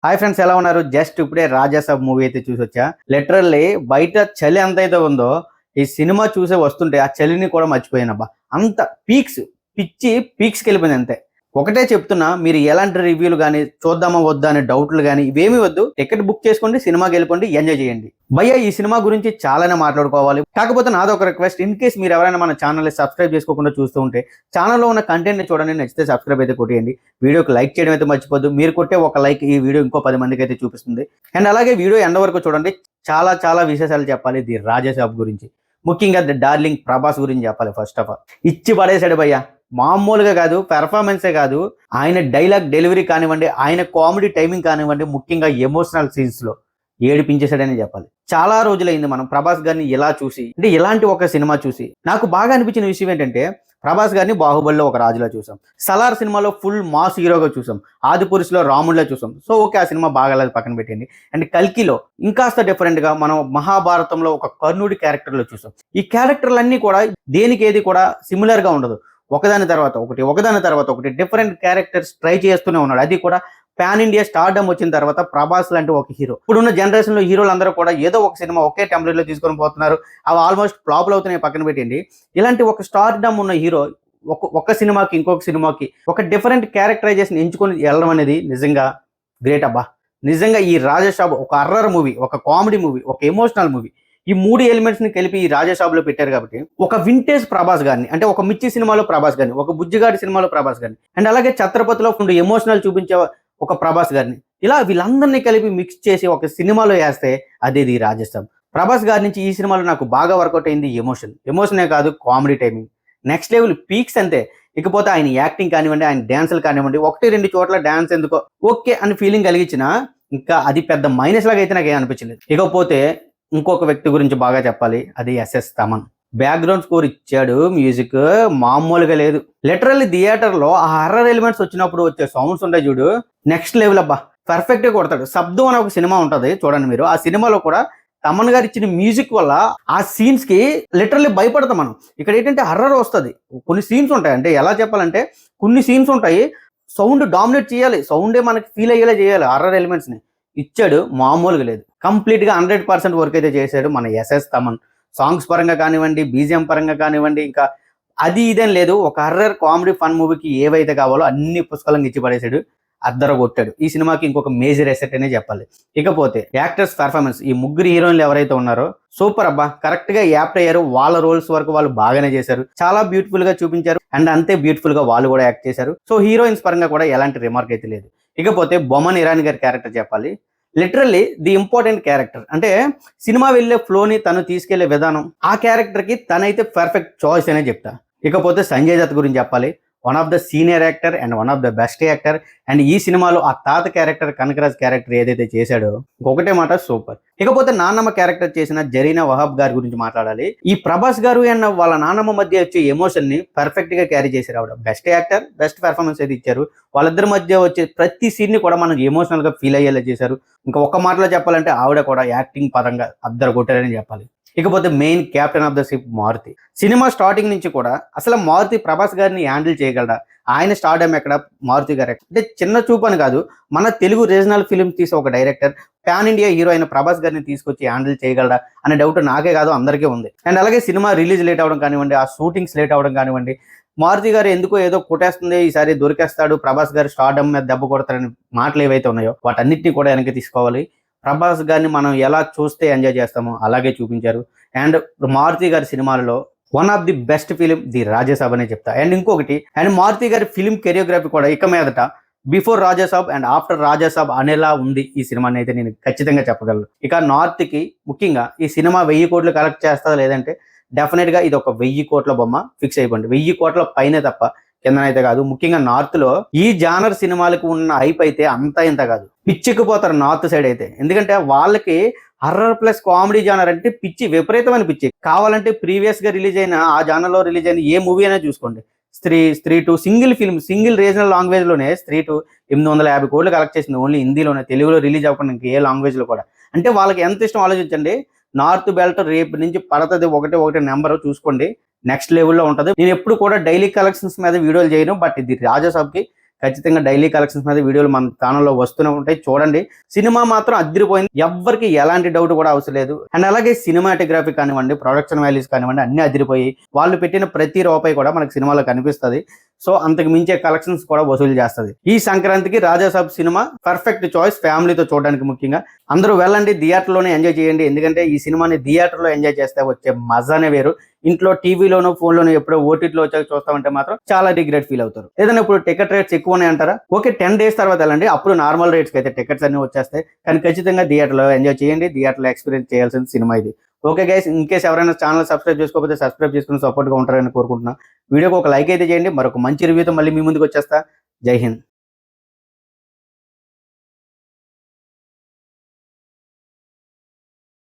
Hi friends, ఎలా ఉన్నారు? Just ఇప్పుడే రాజాసాబ్ మూవీ అయితే చూసొచ్చా. లిటరల్లీ బయట చలి ఎంత అయితే ఉందో ఈ సినిమా చూసే వస్తుంటే ఆ చలిని కూడా మర్చిపోయానబ్బా. అంత పిచ్చి పీక్స్కి వెళ్ళిపోయింది అంతే. ఒకటే చెప్తున్నా, మీరు ఎలాంటి రివ్యూలు కానీ చూద్దామా వద్దా అనే డౌట్లు కానీ ఇవేమీ వద్దు. టికెట్ బుక్ చేసుకోండి, సినిమాకి వెళ్ళిపోండి, ఎంజాయ్ చేయండి. భయ్య, ఈ సినిమా గురించి చాలానే మాట్లాడుకోవాలి. కాకపోతే నాదొక రిక్వెస్ట్, ఇన్ కేస్ మీరు ఎవరైనా మన ఛానల్ని సబ్స్క్రైబ్ చేసుకోకుండా చూస్తూ ఉంటే ఛానల్లో ఉన్న కంటెంట్ని చూడండి, నచ్చితే సబ్స్క్రైబ్ అయితే కొట్టేయండి. వీడియోకి లైక్ చేయడం అయితే మర్చిపోద్దు. మీరు కొట్టే ఒక లైక్ ఈ వీడియో ఇంకో 10 మందికి అయితే చూపిస్తుంది. అండ్ అలాగే వీడియో ఎండ్ వరకు చూడండి. చాలా విశేషాలు చెప్పాలి ది రాజాసాబ్ గురించి. ముఖ్యంగా ది డార్లింగ్ ప్రభాస్ గురించి చెప్పాలి. ఫస్ట్ ఆఫ్ ఆల్ ఇచ్చి పడేశాడు భయ్య. మామూలుగా కాదు, పెర్ఫార్మెన్సే కాదు, ఆయన డైలాగ్ డెలివరీ కానివ్వండి, ఆయన కామెడీ టైమింగ్ కానివ్వండి, ముఖ్యంగా ఎమోషనల్ సీన్స్ లో ఏడిపించేశాడని చెప్పాలి. చాలా రోజులైంది మనం ప్రభాస్ గారిని ఇలా చూసి, అంటే ఇలాంటి ఒక సినిమా చూసి. నాకు బాగా అనిపించిన విషయం ఏంటంటే, ప్రభాస్ గారిని బాహుబలిలో ఒక రాజులా చూసాం, సలార్ సినిమాలో ఫుల్ మాస్ హీరోగా చూసాం, ఆదిపురుషులో రాముడిలా చూసాం. సో ఓకే, ఆ సినిమా బాగా పక్కన పెట్టండి. అండ్ కల్కిలో ఇంకాస్త డిఫరెంట్ గా మనం మహాభారతంలో ఒక కర్ణుడి క్యారెక్టర్ లో చూసాం. ఈ క్యారెక్టర్లన్నీ కూడా దేనికి ఏది కూడా సిమిలర్ గా ఉండదు. ఒకదాని తర్వాత ఒకటి డిఫరెంట్ క్యారెక్టర్స్ ట్రై చేస్తూనే ఉన్నాడు. అది కూడా పాన్ ఇండియా స్టార్డమ్ వచ్చిన తర్వాత ప్రభాస్ లాంటి ఒక హీరో. ఇప్పుడున్న జనరేషన్ లో హీరోలు అందరూ కూడా ఏదో ఒక సినిమా ఒకే టెంప్లెట్ లో తీసుకొని పోతున్నారు. అవి ఆల్మోస్ట్ ఫ్లాప్లు అవుతున్నాయి, పక్కన పెట్టండి. ఇలాంటి ఒక స్టార్డమ్ ఉన్న హీరో ఒక సినిమాకి ఇంకొక సినిమాకి ఒక డిఫరెంట్ క్యారెక్టరైజేషన్ ఎంచుకొని వెళ్ళడం అనేది నిజంగా గ్రేట్ అబ్బా. నిజంగా ఈ రాజాసాబ్ ఒక హర్రర్ మూవీ, ఒక కామెడీ మూవీ, ఒక ఎమోషనల్ మూవీ, ఈ 3 ఎలిమెంట్స్ ని కలిపి ఈ రాజాసాబ్ లో పెట్టారు. కాబట్టి ఒక వింటేజ్ ప్రభాస్ గారిని, అంటే ఒక మిర్చి సినిమాలో ప్రభాస్ గారిని, ఒక బుజ్జిగాడి సినిమాలో ప్రభాస్ గారిని, అండ్ అలాగే ఛత్రపతిలో ఎమోషనల్ చూపించే ఒక ప్రభాస్ గారిని, ఇలా వీళ్ళందరినీ కలిపి మిక్స్ చేసి ఒక సినిమాలో వేస్తే అదే ది రాజాసాబ్. ప్రభాస్ గారి నుంచి ఈ సినిమాలో నాకు బాగా వర్కౌట్ అయింది ఎమోషనే కాదు, comedy timing next level peaks అంతే. ఇకపోతే ఆయన యాక్టింగ్ కానివ్వండి, ఆయన డాన్సులు కానివ్వండి, 1-2 చోట్ల డాన్స్ ఎందుకో ఓకే అని ఫీలింగ్ కలిగించిన, ఇంకా అది పెద్ద మైనస్ లాగా అయితే నాకు ఏం అనిపించలేదు. ఇకపోతే ఇంకొక వ్యక్తి గురించి బాగా చెప్పాలి, అది ఎస్ఎస్ తమన్. బ్యాక్గ్రౌండ్ స్కోర్ ఇచ్చాడు, మ్యూజిక్ మామూలుగా లేదు. లిటరల్లీ థియేటర్ లో ఆ హర్రర్ ఎలిమెంట్స్ వచ్చినప్పుడు వచ్చే సౌండ్స్ ఉంటాయి చూడు, నెక్స్ట్ లెవెల్ అబ్బా. పర్ఫెక్ట్ గా కొడతాడు. శబ్దం అనే ఒక సినిమా ఉంటది చూడండి మీరు. ఆ సినిమాలో కూడా తమన్ గారు ఇచ్చిన మ్యూజిక్ వల్ల ఆ సీన్స్ కి లిటరల్లీ భయపడతాం మనం. ఇక్కడ ఏంటంటే హర్రర్ వస్తుంది, కొన్ని సీన్స్ ఉంటాయి. అంటే ఎలా చెప్పాలంటే, కొన్ని సీన్స్ ఉంటాయి సౌండ్ డామినేట్ చేయాలి, సౌండే మనకి ఫీల్ అయ్యేలా చేయాలి. హర్రర్ ఎలిమెంట్స్ ని ఇచ్చాడు, మామూలుగా లేదు. కంప్లీట్ గా 100% వర్క్ అయితే చేశాడు మన ఎస్ఎస్ తమన్. సాంగ్స్ పరంగా కానివ్వండి, బీజిఎం పరంగా కానివ్వండి, ఇంకా అది ఇదేం లేదు. ఒక హర్రర్ కామెడీ ఫన్ మూవీకి ఏవైతే కావాలో అన్ని పుష్కలంగా ఇచ్చి పడేశాడు, అద్దరగొట్టాడు. ఈ సినిమాకి ఇంకొక మేజర్ ఎసెట్ అనే చెప్పాలి. ఇకపోతే యాక్టర్స్ పెర్ఫార్మెన్స్, ఈ 3 హీరోయిన్లు ఎవరైతే ఉన్నారో సూపర్ అబ్బా. కరెక్ట్ గా యాప్ట్ అయ్యారు. వాళ్ళ రోల్స్ వరకు వాళ్ళు బాగానే చేశారు, చాలా బ్యూటిఫుల్ గా చూపించారు. అండ్ అంతే బ్యూటిఫుల్ గా వాళ్ళు కూడా యాక్ట్ చేశారు. సో హీరోయిన్స్ పరంగా కూడా ఎలాంటి రిమార్క్ అయితే లేదు. ఇకపోతే బొమ్మన్ ఇరానీ గారి క్యారెక్టర్ చెప్పాలి. Literally the important character. అంటే సినిమా వెళ్ళే ఫ్లోని తను తీసుకెళ్లే విధానం, ఆ క్యారెక్టర్ కి తనైతే పర్ఫెక్ట్ చాయిస్ అనే చెప్తా. ఇకపోతే సంజయ్ దత్ గురించి చెప్పాలి. One of the senior actor and one of the best actor. And ఈ సినిమాలో ఆ తాత క్యారెక్టర్, కనకరాజ్ క్యారెక్టర్ ఏదైతే చేశాడో ఒకటే మాట సూపర్. ఇకపోతే నాన్నమ్మ క్యారెక్టర్ చేసిన జరీనా వహాబ్ గారి గురించి మాట్లాడాలి. ఈ ప్రభాస్ గారు అండ్ వాళ్ళ నాన్నమ్మ మధ్య వచ్చే ఎమోషన్ ని పర్ఫెక్ట్ గా క్యారీ చేశారు ఆవిడ. బెస్ట్ యాక్టర్, బెస్ట్ పెర్ఫార్మెన్స్ అయితే ఇచ్చారు. వాళ్ళిద్దరి మధ్య వచ్చే ప్రతి సీన్ ని కూడా మనం ఎమోషనల్ గా ఫీల్ అయ్యేలా చేశారు. ఇంకా ఒక్క మాటలో చెప్పాలంటే ఆవిడ కూడా యాక్టింగ్ పరంగా అద్దరు కొట్టారని చెప్పాలి. ఇకపోతే main captain of the ship Maruthi. సినిమా స్టార్టింగ్ నుంచి కూడా అసలు మారుతి ప్రభాస్ గారిని హ్యాండిల్ చేయగలడా? ఆయన స్టార్డమ్ ఎక్కడ, మారుతి గారు అంటే చిన్న చూపు అని కాదు, మన తెలుగు రీజనల్ ఫిల్మ్ తీసే ఒక డైరెక్టర్ పాన్ ఇండియా హీరో అయిన ప్రభాస్ గారిని తీసుకొచ్చి హ్యాండిల్ చేయగలడా అనే డౌట్ నాకే కాదు, అందరికీ ఉంది. అండ్ అలాగే సినిమా రిలీజ్ లేట్ అవడం కానివ్వండి, ఆ షూటింగ్స్ లేట్ అవడం కానివ్వండి, మారుతి గారు ఎందుకో ఏదో కొట్టేస్తుంది, ఈసారి దొరికేస్తాడు, ప్రభాస్ గారు స్టార్డమ్ మీద దెబ్బ కొడతారని మాటలు ఏవైతే ఉన్నాయో వాటన్నిటిని కూడా వెనక్కి తీసుకోవాలి. ప్రభాస్ గారిని మనం ఎలా చూస్తే ఎంజాయ్ చేస్తామో అలాగే చూపించారు. అండ్ మారుతి గారి సినిమాలలో one of the best film the Raja Saab అనే చెప్తా. అండ్ ఇంకొకటి, అండ్ మారుతి గారి ఫిలిం కెరియోగ్రఫీ కూడా ఇక మీదట before Rajasaab and after Rajasaab అనేలా ఉంది ఈ సినిమాని అయితే నేను ఖచ్చితంగా చెప్పగలను. ఇక నార్త్ కి ముఖ్యంగా ఈ సినిమా 1000 కోట్లు కలెక్ట్ చేస్తుందా లేదంటే డెఫినెట్ గా ఇది ఒక 1000 కోట్ల బొమ్మ ఫిక్స్ అయిపోయింది. 1000 కోట్ల పైనే తప్ప కిందనైతే కాదు. ముఖ్యంగా నార్త్ లో ఈ జానర్ సినిమాలకు ఉన్న హైప్ అయితే అంతా ఇంత కాదు, పిచ్చిక్కిపోతారు నార్త్ సైడ్ అయితే. ఎందుకంటే వాళ్ళకి హర్రర్ ప్లస్ కామెడీ జానర్ అంటే పిచ్చి, విపరీతమైన పిచ్చి. కావాలంటే ప్రీవియస్ గా రిలీజ్ అయిన ఆ జానర్ లో రిలీజ్ అయిన ఏ మూవీ అయినా చూసుకోండి. స్త్రీ two single film, single regional language లోనే స్త్రీ టూ 850 కోట్లు కలెక్ట్ చేసింది, ఓన్లీ హిందీలోనే. తెలుగులో రిలీజ్ అవ్వకుండా ఇంకే లాంగ్వేజ్ లో కూడా. అంటే వాళ్ళకి ఎంత ఇష్టం ఆలోచించండి. నార్త్ బెల్ట్ రేపు నుంచి పడుతుంది ఒకటే నెంబర్ చూసుకోండి, నెక్స్ట్ లెవెల్లో ఉంటుంది. నేను ఎప్పుడు కూడా డైలీ కలెక్షన్స్ మీద వీడియోలు చేయను, బట్ ఇది రాజాసాబ్కి ఖచ్చితంగా డైలీ కలెక్షన్స్ మీద వీడియోలు మన ఛానల్లో వస్తూనే ఉంటాయి, చూడండి. సినిమా మాత్రం అదిరిపోయింది, ఎవ్వరికి ఎలాంటి డౌట్ కూడా అవసరం లేదు. అండ్ అలాగే సినిమాటోగ్రఫీ కానివ్వండి, ప్రొడక్షన్ వాల్యూస్ కానివ్వండి, అన్ని అదిరిపోయి వాళ్ళు పెట్టిన ప్రతి రూపాయి కూడా మనకి సినిమాలో కనిపిస్తుంది. సో అంతకు మించే కలెక్షన్స్ కూడా వసూలు చేస్తుంది. ఈ సంక్రాంతికి రాజాసాబ్ సినిమా పర్ఫెక్ట్ చాయిస్, ఫ్యామిలీతో చూడడానికి. ముఖ్యంగా అందరూ వెళ్ళండి, థియేటర్లోనే ఎంజాయ్ చేయండి. ఎందుకంటే ఈ సినిమాని థియేటర్లో ఎంజాయ్ చేస్తే వచ్చే మజానే వేరు. ఇంట్లో టీవీలోనో ఫోన్లోనో ఎప్పుడో ఓటీటీలో వచ్చాక చూస్తామంటే మాత్రం చాలా రిగ్రెట్ ఫీల్ అవుతారు. ఏదైనా ఇప్పుడు టికెట్ రేట్స్ ఎక్కువ ఉన్నాయి అంటారా? ఓకే, 10 days తర్వాత వెళ్ళండి, అప్పుడు నార్మల్ రేట్స్కి అయితే టికెట్స్ అన్ని వచ్చేస్తాయి. కానీ ఖచ్చితంగా థియేటర్లో ఎంజాయ్ చేయండి, థియేటర్లో ఎక్స్పీరియన్స్ చేయాల్సిన సినిమా ఇది. ఓకే గైస్, ఇన్ కేసు ఎవరైనా ఛానల్ సబ్స్క్రైబ్ చేసుకోకపోతే సబ్స్క్రైబ్ చేసుకుని సపోర్ట్గా ఉంటారని కోరుకుంటున్నా. వీడియోకి ఒక లైక్ అయితే చేయండి. మరొక మంచి రివ్యూతో మళ్ళీ మీ ముందుకు వచ్చేస్తా. జై హింద్.